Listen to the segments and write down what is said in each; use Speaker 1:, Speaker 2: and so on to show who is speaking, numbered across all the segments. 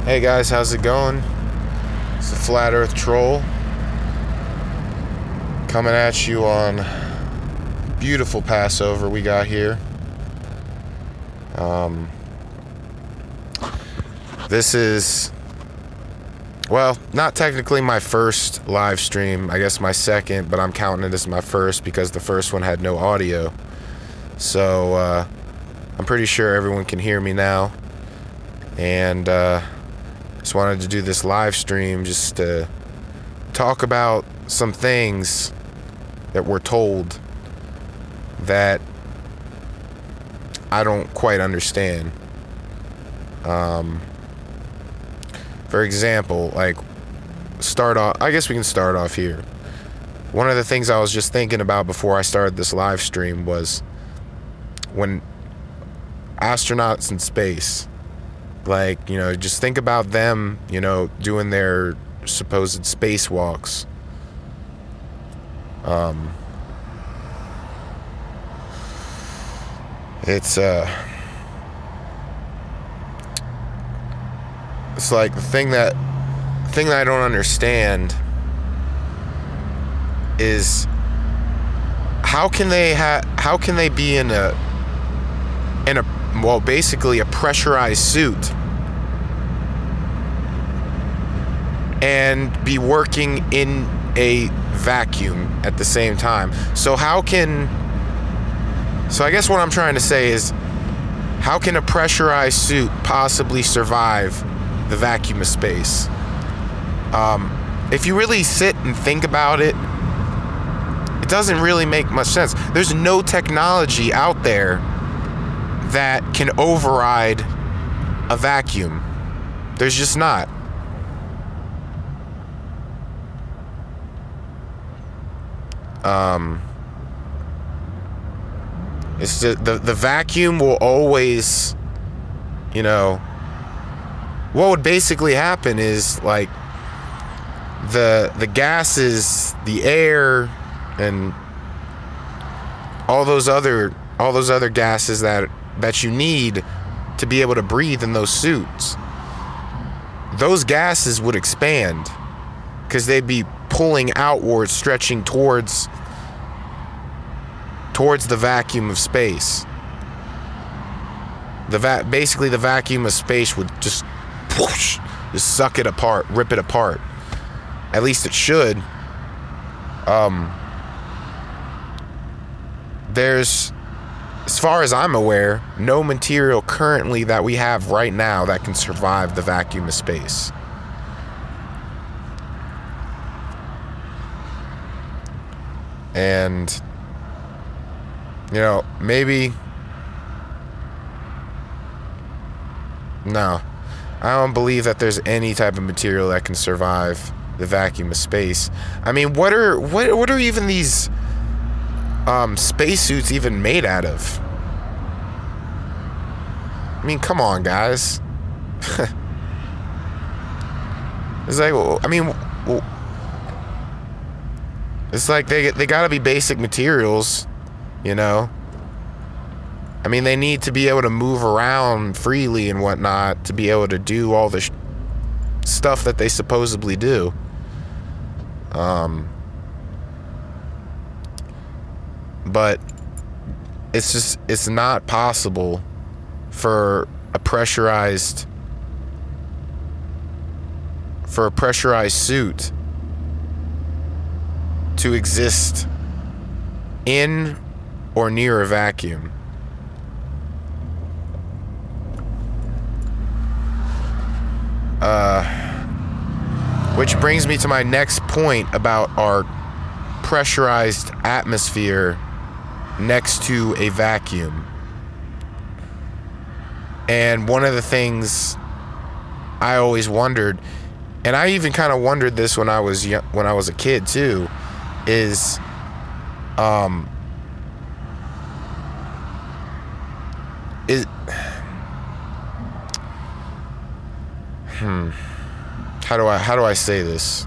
Speaker 1: Hey guys, how's it going? It's the Flat Earth Troll coming at you on beautiful Passover we got here. This is, well, not technically my first live stream. I guess my second, but I'm counting it as my first because the first one had no audio. So I'm pretty sure everyone can hear me now. And just wanted to do this live stream just to talk about some things that we're told that I don't quite understand. For example, like, I guess we can start off here. One of the things I was just thinking about before I started this live stream was when astronauts in space, like, you know, just think about them, you know, doing their supposed spacewalks. It's like the thing that I don't understand is how can they be in a well, basically a pressurized suit and be working in a vacuum at the same time. So I guess what I'm trying to say is, how can a pressurized suit possibly survive the vacuum of space? If you really sit and think about it, it doesn't really make much sense. There's no technology out there that can override a vacuum. There's just not. It's just, the vacuum will always, you know, what would basically happen is, like, the gases, the air, and all those other gases that you need to be able to breathe in those suits, those gases would expand because they'd be pulling outwards, stretching towards the vacuum of space. Basically the vacuum of space would just whoosh, just suck it apart, rip it apart. At least it should. There's, as far as I'm aware, no material currently that we have right now that can survive the vacuum of space. And, you know, maybe, no, I don't believe that there's any type of material that can survive the vacuum of space. I mean, what are even these spacesuits even made out of? I mean, come on, guys. It's like, I mean, it's like they gotta be basic materials, you know? I mean, they need to be able to move around freely and whatnot to be able to do all the stuff that they supposedly do. But it's not possible for a pressurized suit to exist in or near a vacuum. Which brings me to my next point about our pressurized atmosphere next to a vacuum. And one of the things I always wondered, and I even kind of wondered this when I was a kid too, is how do I say this?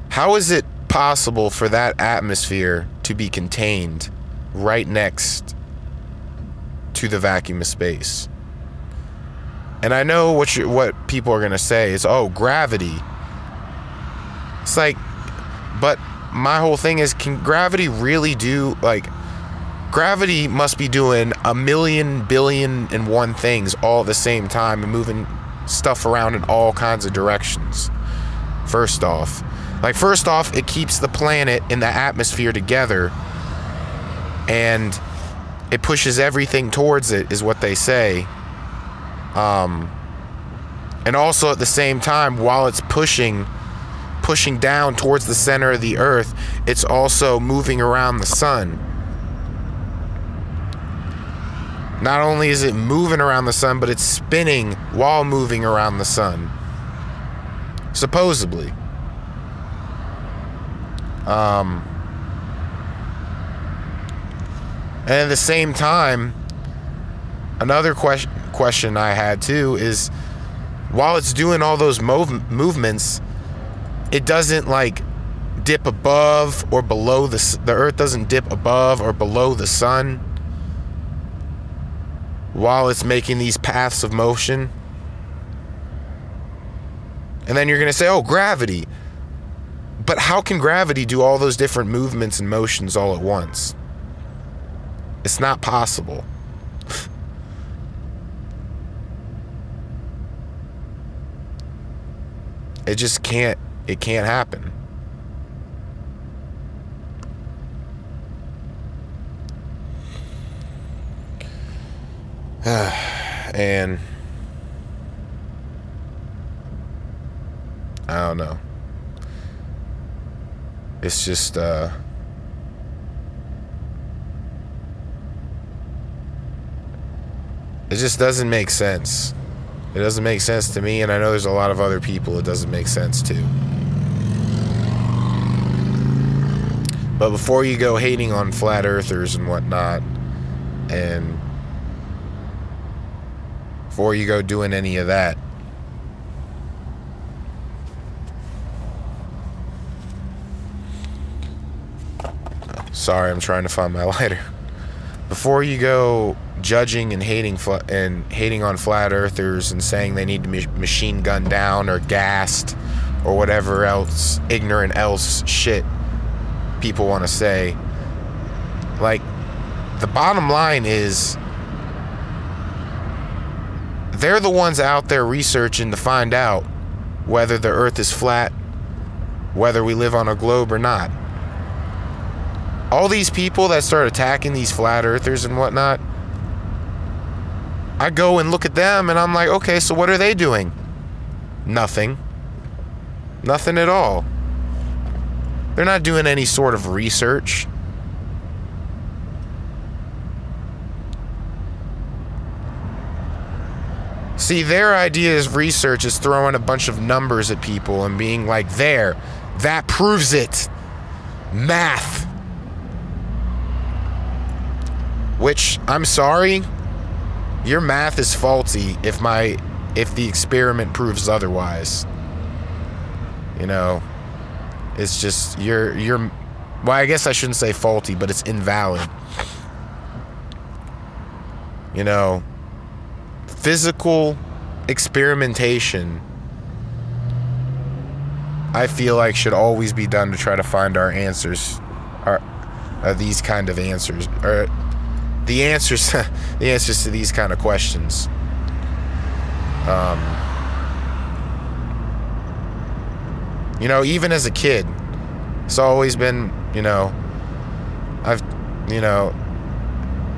Speaker 1: How is it possible for that atmosphere to be contained right next to the vacuum of space? And I know what people are going to say is, oh, gravity. It's like, but my whole thing is, can gravity really do, like, gravity must be doing a million billion and one things all at the same time and moving stuff around in all kinds of directions. First off, it keeps the planet and the atmosphere together, and it pushes everything towards it, is what they say. And also at the same time, while it's pushing down towards the center of the earth, it's also moving around the sun. Not only is it moving around the sun, but it's spinning while moving around the sun. Supposedly. And at the same time, another question I had too is, while it's doing all those movements, it doesn't like dip above or below the earth doesn't dip above or below the sun while it's making these paths of motion. And then you're going to say, oh, gravity. But how can gravity do all those different movements and motions all at once? It's not possible. It just can't. It can't happen. And I don't know. It's just it just doesn't make sense. It doesn't make sense to me, and I know there's a lot of other people it doesn't make sense to. But before you go hating on flat earthers and whatnot, and before you go doing any of that, sorry, I'm trying to find my lighter. Before you go judging and hating on flat earthers and saying they need to be machine gunned down or gassed or whatever else ignorant else shit people want to say, like, the bottom line is they're the ones out there researching to find out whether the earth is flat, whether we live on a globe or not. All these people that start attacking these flat earthers and whatnot, I go and look at them and I'm like, okay, so what are they doing? Nothing. Nothing at all. They're not doing any sort of research. See, their idea of research is throwing a bunch of numbers at people and being like, there, that proves it. Math. Which, I'm sorry, your math is faulty if the experiment proves otherwise. You know, it's just, you're well, I guess I shouldn't say faulty, but it's invalid. You know, physical experimentation, I feel like, should always be done to try to find our answers, these kind of answers, or the answers to these kind of questions. You know, even as a kid, it's always been,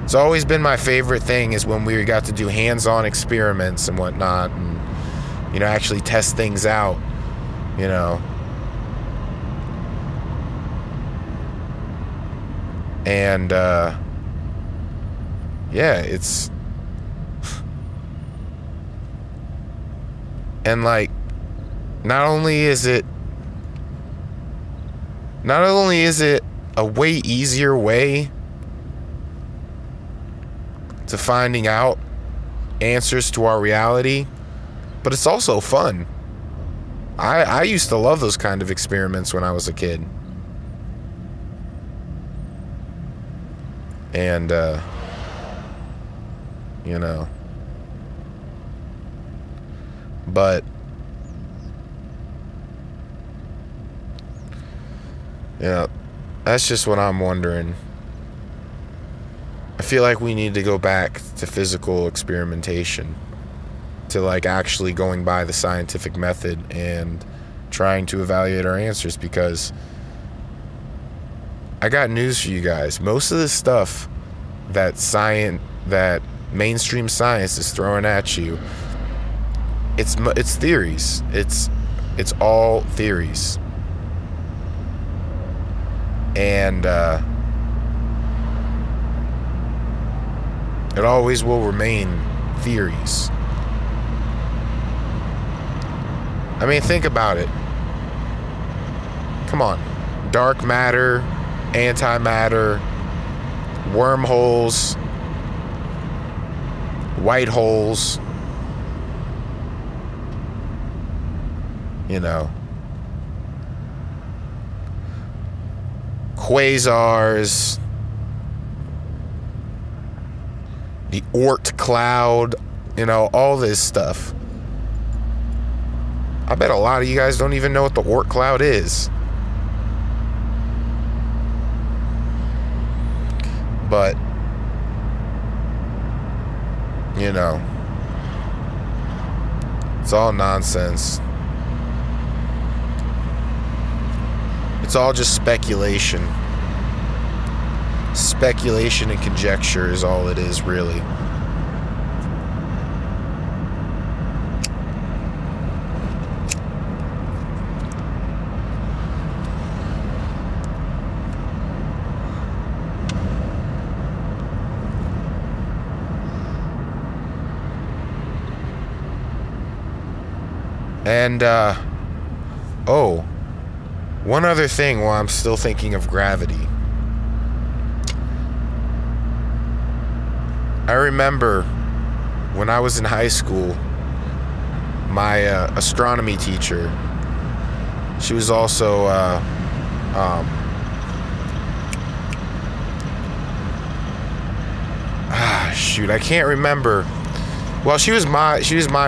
Speaker 1: it's always been my favorite thing is when we got to do hands-on experiments and whatnot, and, actually test things out, And, yeah, it's... And, like, not only is it a way easier way to finding out answers to our reality, but it's also fun. I used to love those kind of experiments when I was a kid. And, But yeah, that's just what I'm wondering. I feel like we need to go back to physical experimentation, to like actually going by the scientific method and trying to evaluate our answers, because I got news for you guys. Most of the stuff that mainstream science is throwing at you, it's theories. It's all theories. And it always will remain theories. I mean, think about it. Come on. Dark matter, antimatter, wormholes, white holes, you know, quasars, the Oort cloud, you know, all this stuff. I bet a lot of you guys don't even know what the Oort cloud is. But, you know, it's all nonsense. It's all just speculation. Speculation and conjecture is all it is, really. And, oh, one other thing while I'm still thinking of gravity. I remember when I was in high school, my astronomy teacher, she was also, shoot, I can't remember. Well, she was my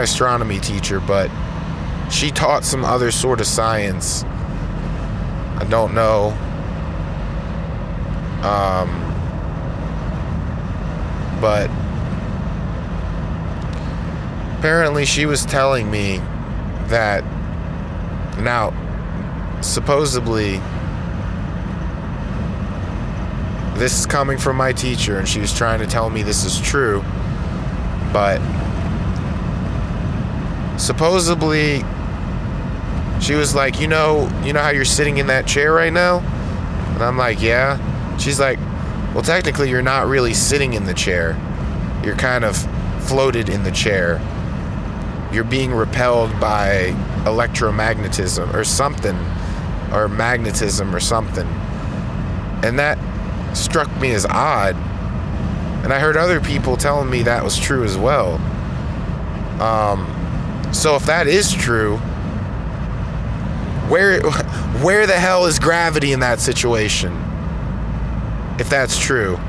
Speaker 1: astronomy teacher, but she taught some other sort of science. I don't know. But apparently she was telling me that, now, supposedly, this is coming from my teacher, and she was trying to tell me this is true, but supposedly she was like, you know how you're sitting in that chair right now? And I'm like, yeah. She's like, well, technically you're not really sitting in the chair. You're kind of floated in the chair. You're being repelled by electromagnetism or something, or magnetism or something. And that struck me as odd. And I heard other people telling me that was true as well. So if that is true, where the hell is gravity in that situation? If that's true.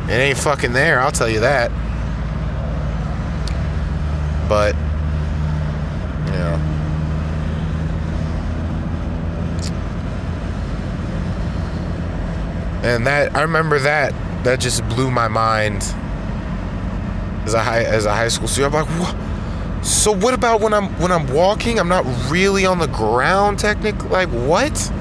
Speaker 1: It ain't fucking there, I'll tell you that. But, you know. And that, I remember that just blew my mind as a high school student. I'm like, what? So what about when I'm walking? I'm not really on the ground technically. Like, what?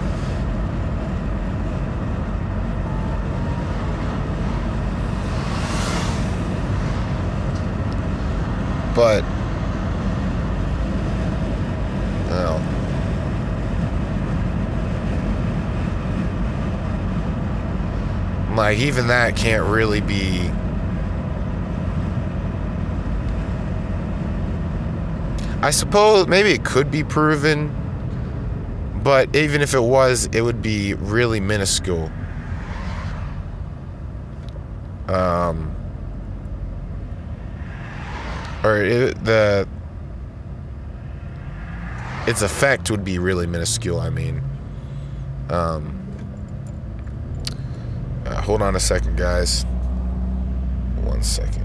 Speaker 1: But, well, like, even that can't really be. I suppose maybe it could be proven, but even if it was, it would be really minuscule. Its effect would be really minuscule. I mean, Hold on a second, guys. 1 second.